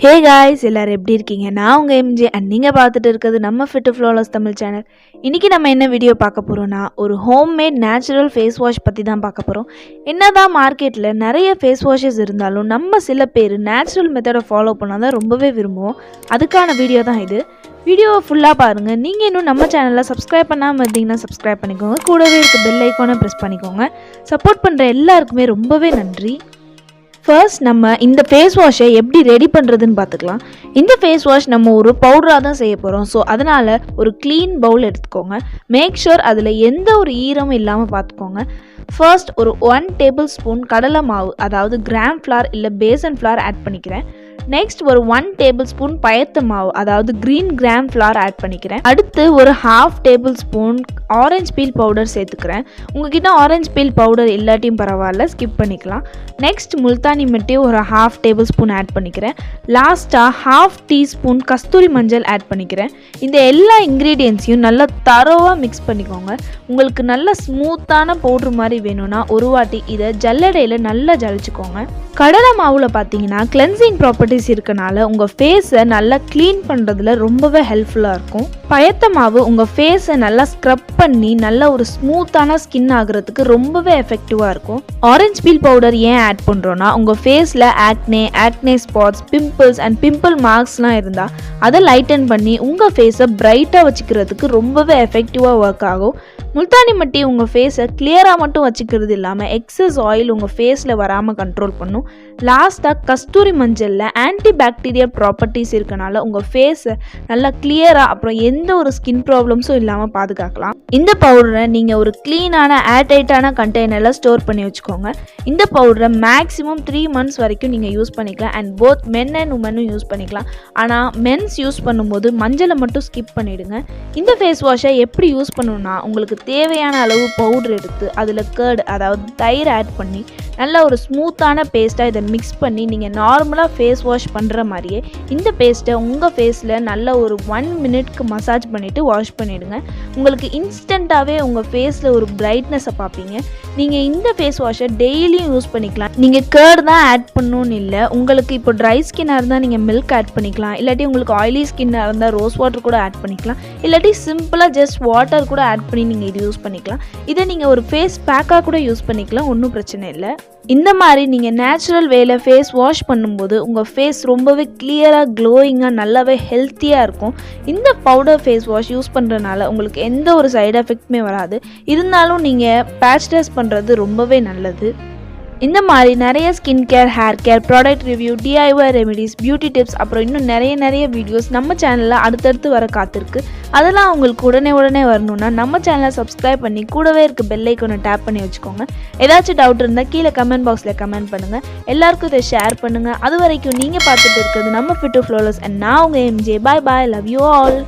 Hey guys, எல்லாரும் எப்படி இருக்கீங்க? நான் உங்கள் எம்ஜே அண்ட் நீங்கள் பார்த்துட்டு இருக்கிறது நம்ம ஃபிட் ஃப்ளாலஸ் தமிழ் சேனல். இன்றைக்கி நம்ம என்ன வீடியோ பார்க்க போகிறோன்னா, ஒரு ஹோம்மேட் நேச்சுரல் ஃபேஸ் வாஷ் பற்றி தான் பார்க்க போகிறோம். என்ன தான் மார்க்கெட்டில் நிறைய ஃபேஸ் வாஷஸ் இருந்தாலும் நம்ம சில பேர் நேச்சுரல் மெத்தடை ஃபாலோ பண்ணால் தான் ரொம்பவே விரும்புவோம். அதுக்கான வீடியோ தான் இது. வீடியோவை ஃபுல்லாக பாருங்கள். நீங்கள் இன்னும் நம்ம சேனலில் சப்ஸ்கிரைப் பண்ணாமல் இருந்தீங்கன்னா சப்ஸ்கிரைப் பண்ணிக்கோங்க. கூடவே இருக்க பெல் ஐக்கானை ப்ரெஸ் பண்ணிக்கோங்க. சப்போர்ட் பண்ணுற எல்லாருக்குமே ரொம்பவே நன்றி. ஃபர்ஸ்ட் நம்ம இந்த ஃபேஸ் வாஷை எப்படி ரெடி பண்ணுறதுன்னு பார்த்துக்கலாம். இந்த ஃபேஸ் வாஷ் நம்ம ஒரு பவுடராக தான் செய்ய போகிறோம். ஸோ அதனால் ஒரு க்ளீன் பவுல் எடுத்துக்கோங்க. மேக் ஷூர் அதில் எந்த ஒரு ஈரமும் இல்லாமல் பார்த்துக்கோங்க. ஃபர்ஸ்ட் ஒரு 1 டேபிள் ஸ்பூன் கடலை மாவு, அதாவது கிராம் ஃப்ளார் இல்லை பேசன் ஃப்ளார் ஆட் பண்ணிக்கிறேன். நெக்ஸ்ட் ஒரு 1 டேபிள் ஸ்பூன் பயத்த மாவு, அதாவது கிரீன் கிராம் ஃப்ளார் ஆட் பண்ணிக்கிறேன். அடுத்து ஒரு 1/2 table spoon orange peel powder சேர்த்துக்கிறேன். உங்ககிட்ட ஆரஞ்சு பீல் பவுடர் இல்லாட்டியும் பரவாயில்ல, ஸ்கிப் பண்ணிக்கலாம். நெக்ஸ்ட் முல்தானி மிட்டி ஒரு 1/2 டேபிள் ஸ்பூன் ஆட் பண்ணிக்கிறேன். லாஸ்ட்டாக 1/2 டீஸ்பூன் கஸ்தூரி மஞ்சள் ஆட் பண்ணிக்கிறேன். இந்த எல்லா இன்க்ரீடியன்ஸையும் நல்லா தரோவாக மிக்ஸ் பண்ணிக்கோங்க. உங்களுக்கு நல்ல ஸ்மூத்தான பவுடர் மாதிரி வேணும்னா ஒரு வாட்டி இதை ஜல்லடையில் நல்லா ஜலிச்சுக்கோங்க. கடலை மாவில் பார்த்தீங்கன்னா கிளென்சிங் ப்ராப்பர்ட்டிஸ் இருக்கனால உங்கள் ஃபேஸை நல்லா க்ளீன் பண்ணுறதுல ரொம்பவே ஹெல்ப்ஃபுல்லாக இருக்கும். பயத்த மாவு உங்கள் ஃபேஸை நல்லா ஸ்க்ரப் பண்ணி நல்ல ஒரு ஸ்மூத்தான ஸ்கின் ஆகிறதுக்கு ரொம்பவே எஃபெக்டிவாக இருக்கும். ஆரஞ்சு பீல் பவுடர் ஏன் ஆட் பண்ணுறோன்னா, உங்கள் ஃபேஸில் acne spots, pimples and pimple மார்க்ஸ்லாம் இருந்தால் அதை லைட்டன் பண்ணி உங்கள் ஃபேஸை பிரைட்டாக வச்சுக்கிறதுக்கு ரொம்பவே எஃபெக்டிவாக ஒர்க் ஆகும். முல்தானி மட்டி உங்கள் ஃபேஸை கிளியராக மட்டும் வச்சுக்கிறது இல்லாமல் எக்ஸஸ் ஆயில் உங்கள் ஃபேஸில் வராமல் கண்ட்ரோல் பண்ணும். லாஸ்ட்டாக கஸ்தூரி மஞ்சளில் ஆன்டி பாக்டீரியல் ப்ராப்பர்ட்டிஸ் இருக்கனால உங்கள் ஃபேஸை நல்லா கிளியராக, அப்புறம் எந்த ஒரு ஸ்கின் ப்ராப்ளம்ஸும் இல்லாமல் பாதுகாக்கலாம். இந்த பவுடரை நீங்கள் ஒரு க்ளீனான ஏர்டைட்டான கண்டெய்னரில் ஸ்டோர் பண்ணி வச்சுக்கோங்க. இந்த பவுடரை மேக்ஸிமம் 3 months வரைக்கும் நீங்கள் யூஸ் பண்ணிக்கலாம். அண்ட் போத் மென் அண்ட் உமனும் யூஸ் பண்ணிக்கலாம். ஆனால் மென்ஸ் யூஸ் பண்ணும்போது மஞ்சளை மட்டும் ஸ்கிப் பண்ணிவிடுங்க. இந்த ஃபேஸ் வாஷை எப்படி யூஸ் பண்ணணும்னா, உங்களுக்கு தேவையான அளவு பவுடர் எடுத்து அதில் கர்ட், அதாவது தயிர் ஆட் பண்ணி நல்லா ஒரு ஸ்மூத்தான பேஸ்ட்டாக இதை மிக்ஸ் பண்ணி நீங்கள் நார்மலாக ஃபேஸ் வாஷ் பண்ணுற மாதிரியே இந்த பேஸ்ட்டை உங்கள் ஃபேஸில் நல்ல ஒரு 1 minute மசாஜ் பண்ணிவிட்டு வாஷ் பண்ணிவிடுங்க. உங்களுக்கு இன்ஸ்டண்ட்டாகவே உங்கள் ஃபேஸில் ஒரு பிரைட்னஸை பார்ப்பீங்க. நீங்கள் இந்த ஃபேஸ் வாஷை டெய்லியும் யூஸ் பண்ணிக்கலாம். நீங்கள் கர்ட் தான் ஆட் பண்ணணும்னு இல்லை. உங்களுக்கு இப்போ ட்ரை ஸ்கின்னாக இருந்தால் நீங்கள் மில்க் ஆட் பண்ணிக்கலாம். இல்லாட்டி உங்களுக்கு ஆயிலி ஸ்கின்னாக இருந்தால் ரோஸ் வாட்டர் கூட ஆட் பண்ணிக்கலாம். இல்லாட்டி சிம்பிளாக ஜஸ்ட் வாட்டர் கூட ஆட் பண்ணி நீங்கள் இது யூஸ் பண்ணிக்கலாம். இதை நீங்கள் ஒரு ஃபேஸ் பேக்காக கூட யூஸ் பண்ணிக்கலாம், ஒன்றும் பிரச்சனை இல்லை. இந்த மாதிரி நீங்கள் நேச்சுரல் வேல ஃபேஸ் வாஷ் பண்ணும்போது உங்கள் ஃபேஸ் ரொம்பவே கிளியராக, க்ளோயிங்காக, நல்லாவே ஹெல்த்தியாக இருக்கும். இந்த பவுடர் ஃபேஸ் வாஷ் யூஸ் பண்ணுறதுனால உங்களுக்கு எந்த ஒரு சைடு எஃபெக்ட்டுமே வராது. இருந்தாலும் நீங்கள் பேட்ச் டெஸ்ட் பண்ணுறது ரொம்பவே நல்லது. இந்த மாதிரி நிறைய skin care, hair care, product review, DIY remedies, beauty tips, அப்புறம் இன்னும் நிறைய வீடியோஸ் நம்ம சேனலில் அடுத்தடுத்து வர காத்திருக்கு. அதெல்லாம் உங்களுக்கு உடனே வரணும்னா நம்ம சேனலை சப்ஸ்கிரைப் பண்ணி கூடவே இருக்க பெல் ஐக்கானை டேப் பண்ணி வச்சுக்கோங்க. ஏதாச்சும் டவுட் இருந்தால் கீழே கமெண்ட் பாக்ஸில் கமெண்ட் பண்ணுங்கள். எல்லாருக்கும் இதை ஷேர் பண்ணுங்கள். அது வரைக்கும் நீங்கள் பார்த்துட்டு இருக்கிறது நம்ம ஃபிட் ஃப்ளாலஸ் அண்ட் நான் உங்கள் MJ. Bye, love you all.